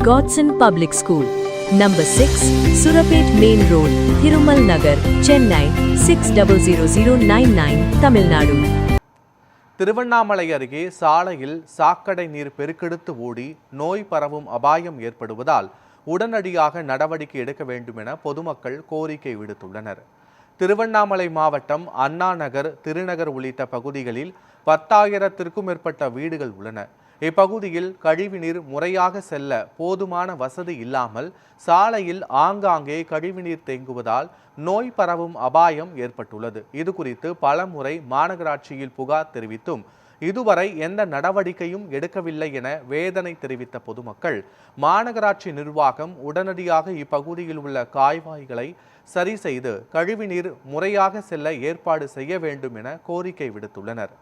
Godson Public School, Number 6, Surapet Main Road, Thirumal Nagar, Chennai 600099, Tamil Nadu. Tiruvannamalai அருகே சாலையில் சாக்கடை நீர் பெருக்கெடுத்து ஓடி நோய் பரவும் அபாயம் ஏற்படுவதால் உடனடியாக நடவடிக்கை எடுக்க வேண்டும் என பொதுமக்கள் கோரிக்கை விடுத்துள்ளனர். திருவண்ணாமலை மாவட்டம் அண்ணா நகர், திருநகர் உள்ளிட்ட பகுதிகளில் 10,000த்திற்கும் மேற்பட்ட வீடுகள் உள்ளன. இப்பகுதியில் கழிவுநீர் முறையாக செல்ல போதுமான வசதி இல்லாமல் சாலையில் ஆங்காங்கே கழிவுநீர் தேங்குவதால் நோய் பரவும் அபாயம் ஏற்பட்டுள்ளது. இது குறித்து பலமுறை மாநகராட்சியில் புகார் தெரிவித்தும் இதுவரை எந்த நடவடிக்கையும் எடுக்கவில்லை என வேதனை தெரிவித்த பொதுமக்கள் மாநகராட்சி நிர்வாகம் உடனடியாக இப்பகுதியில் உள்ள கால்வாய்களை சரி செய்து கழிவுநீர் முறையாக செல்ல ஏற்பாடு செய்ய வேண்டும் என கோரிக்கை விடுத்துள்ளனர்.